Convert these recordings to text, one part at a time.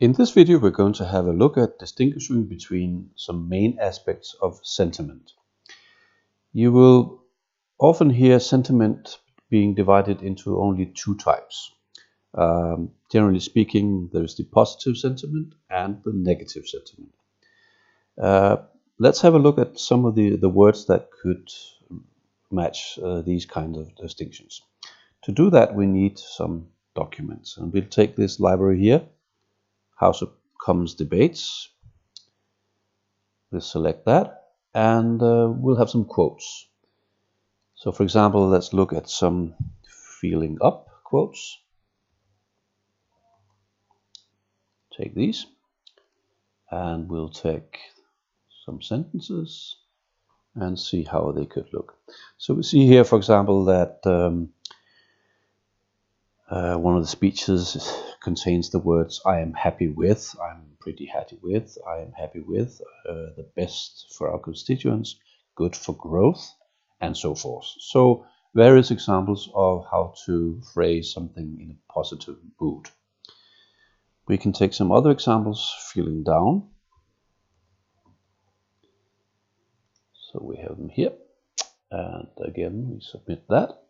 In this video, we're going to have a look at distinguishing between some main aspects of sentiment. You will often hear sentiment being divided into only two types. Generally speaking, there's the positive sentiment and the negative sentiment. Let's have a look at some of the words that could match these kinds of distinctions. To do that, we need some documents, and we'll take this library here, House of Commons Debates. We'll select that, and we'll have some quotes. So for example, let's look at some feeling up quotes. Take these, and we'll take some sentences and see how they could look. So we see here, for example, that one of the speeches contains the words "I am happy with," "I'm pretty happy with," "I am happy with," "the best for our constituents," "good for growth," and so forth. So various examples of how to phrase something in a positive mood. We can take some other examples. Feeling down. So we have them here, and again we submit that.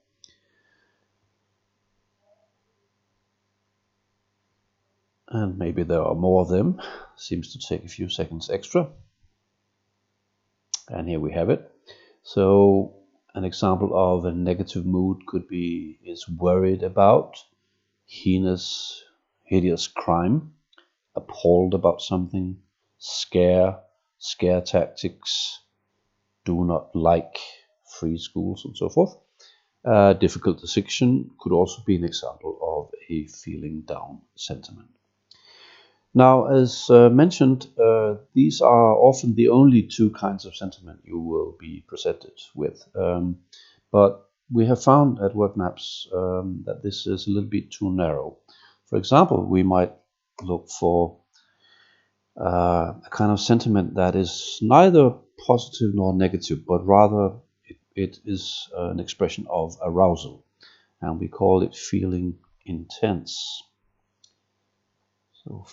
And maybe there are more of them. Seems to take a few seconds extra. And here we have it. So an example of a negative mood could be is worried about, heinous, hideous crime, appalled about something, scare tactics, do not like free schools, and so forth. Difficult decision could also be an example of a feeling down sentiment. Now, as mentioned, these are often the only two kinds of sentiment you will be presented with. But we have found at WordMaps that this is a little bit too narrow. For example, we might look for a kind of sentiment that is neither positive nor negative, but rather it is an expression of arousal. And we call it feeling intense. So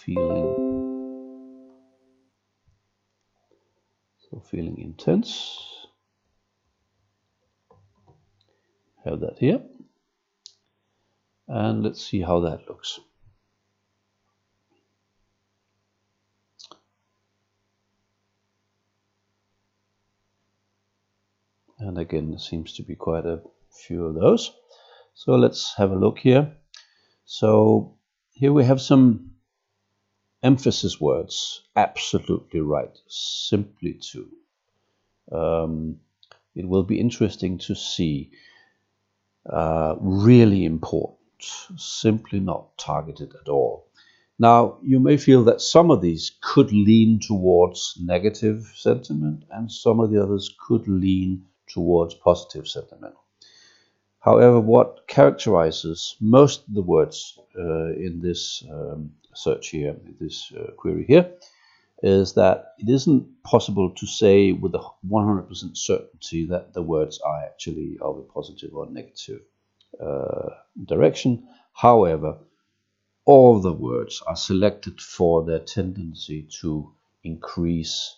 feeling intense. Have that here. And let's see how that looks. And again, there seems to be quite a few of those. So let's have a look here. So here we have some emphasis words. Absolutely right. Simply to. It will be interesting to see. Really important. Simply not targeted at all. Now, you may feel that some of these could lean towards negative sentiment and some of the others could lean towards positive sentiment. However, what characterizes most of the words in this search here, this query here, is that it isn't possible to say with a 100% certainty that the words are actually of a positive or negative direction. However, all the words are selected for their tendency to increase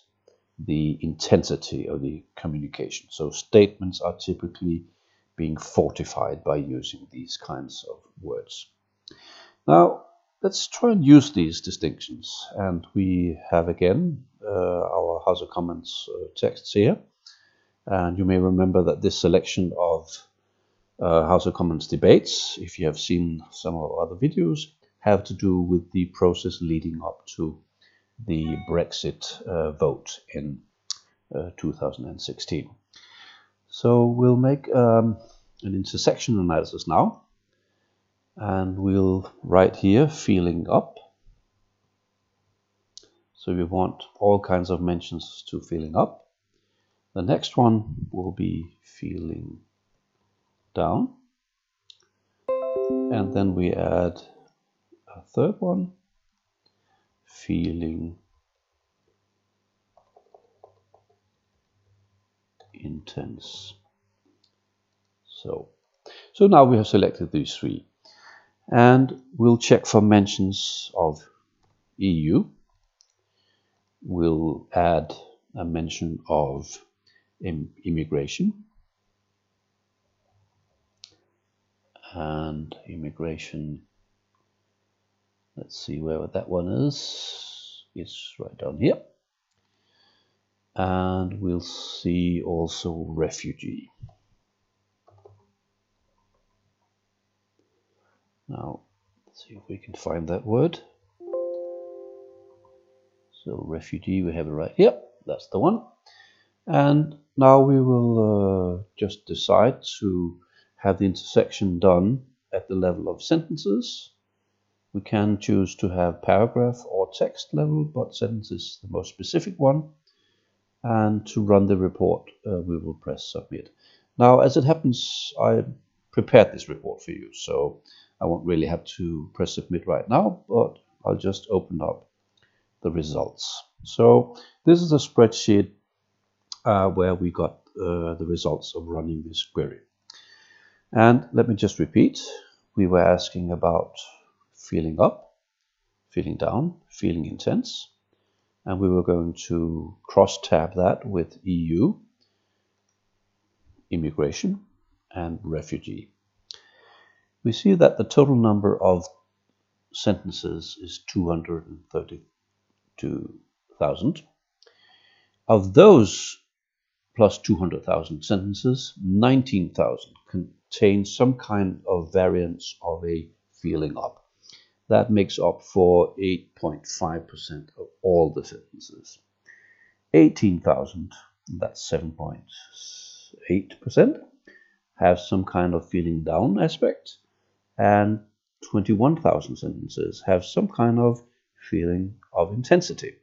the intensity of the communication. So statements are typically being fortified by using these kinds of words. Now, let's try and use these distinctions. And we have again our House of Commons texts here. And you may remember that this selection of House of Commons debates, if you have seen some of our other videos, have to do with the process leading up to the Brexit vote in 2016. So we'll make an intersection analysis now, and we'll write here feeling up. So we want all kinds of mentions to feeling up. The next one will be feeling down, and then we add a third one, feeling intense. So now we have selected these three, and we'll check for mentions of EU. We'll add a mention of immigration. And immigration, let's see where that one is. It's right down here. And we'll see also refugee. Now, let's see if we can find that word. So refugee, we have it right here. That's the one. And now we will just decide to have the intersection done at the level of sentences. We can choose to have paragraph or text level, but sentence is the most specific one. And to run the report, we will press submit. Now, as it happens, I prepared this report for you, so I won't really have to press submit right now, but I'll just open up the results. So this is a spreadsheet where we got the results of running this query. And let me just repeat, we were asking about feeling up, feeling down, feeling intense, and we were going to cross-tab that with EU, immigration, and refugee. We see that the total number of sentences is 232,000. Of those plus 200,000 sentences, 19,000 contain some kind of variance of a feeling up. That makes up for 8.5% of all the sentences. 18,000, that's 7.8%, have some kind of feeling down aspect, and 21,000 sentences have some kind of feeling of intensity.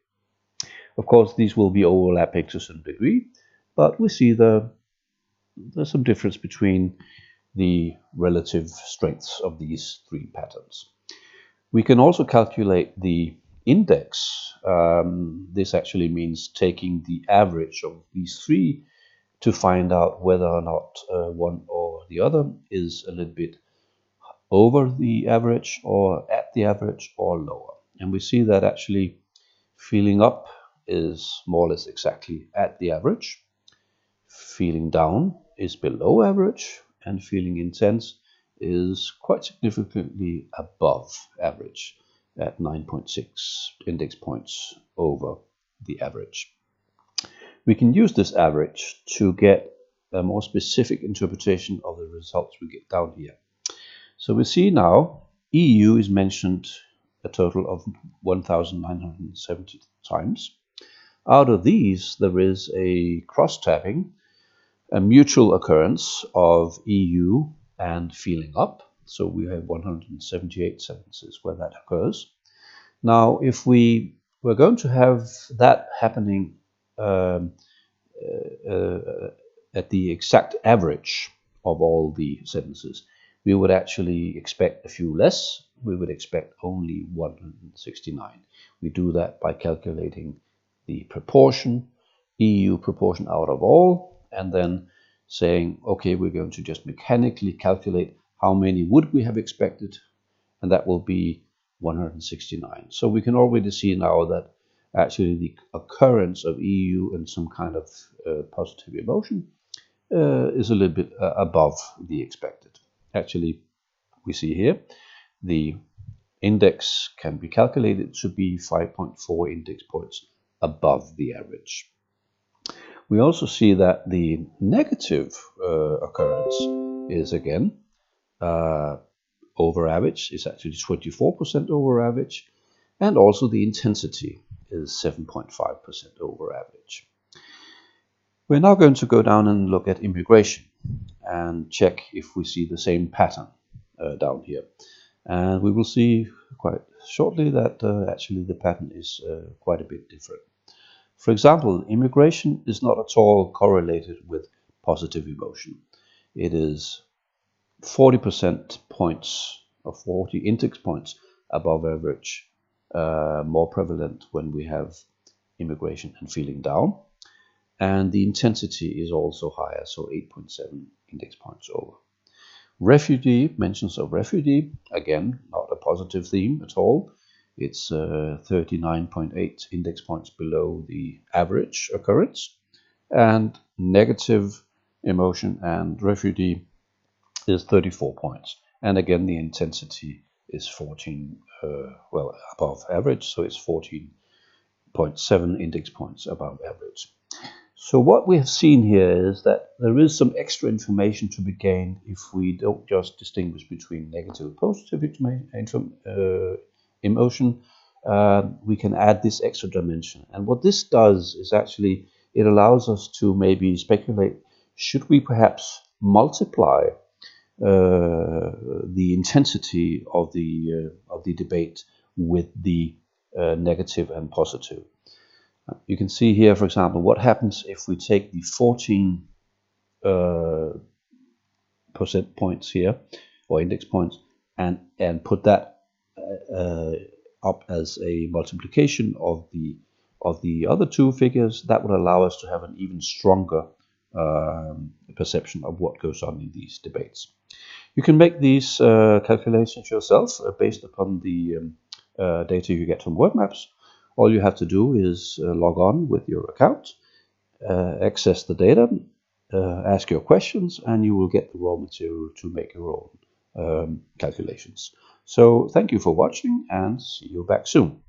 Of course, these will be overlapping to some degree, but we see there's some difference between the relative strengths of these three patterns. We can also calculate the index. This actually means taking the average of these three to find out whether or not one or the other is a little bit over the average or at the average or lower. And we see that actually feeling up is more or less exactly at the average. Feeling down is below average, and feeling intense is quite significantly above average at 9.6 index points over the average. We can use this average to get a more specific interpretation of the results we get down here. So we see now EU is mentioned a total of 1,970 times. Out of these, there is a cross-tabbing, a mutual occurrence of EU and feeling up. So we have 178 sentences where that occurs. Now, if we were going to have that happening at the exact average of all the sentences, we would actually expect a few less. We would expect only 169. We do that by calculating the proportion, EU proportion out of all, and then saying, okay, we're going to just mechanically calculate how many would we have expected, and that will be 169. So we can already see now that actually the occurrence of EU and some kind of positive emotion is a little bit above the expected. Actually, we see here the index can be calculated to be 5.4 index points above the average. We also see that the negative occurrence is again over average, is actually 24% over average, and also the intensity is 7.5% over average. We're now going to go down and look at immigration and check if we see the same pattern down here. And we will see quite shortly that actually the pattern is quite a bit different. For example, immigration is not at all correlated with positive emotion. It is 40% points or 40 index points above average, more prevalent when we have immigration and feeling down. And the intensity is also higher, so 8.7 index points over. Refugee, mentions of refugee, again, not a positive theme at all. It's 39.8 index points below the average occurrence, and negative emotion and refugee is 34 points. And again, the intensity is 14, well, above average, so it's 14.7 index points above average. So what we have seen here is that there is some extra information to be gained if we don't just distinguish between negative and positive emotion. We can add this extra dimension. And what this does is actually it allows us to maybe speculate, should we perhaps multiply the intensity of the debate with the negative and positive? You can see here, for example, what happens if we take the 14 percent points here, or index points, and put that up as a multiplication of the other two figures. That would allow us to have an even stronger perception of what goes on in these debates. You can make these calculations yourself based upon the data you get from WordMaps. All you have to do is log on with your account, access the data, ask your questions, and you will get the raw material to make your own calculations. So thank you for watching, and see you back soon.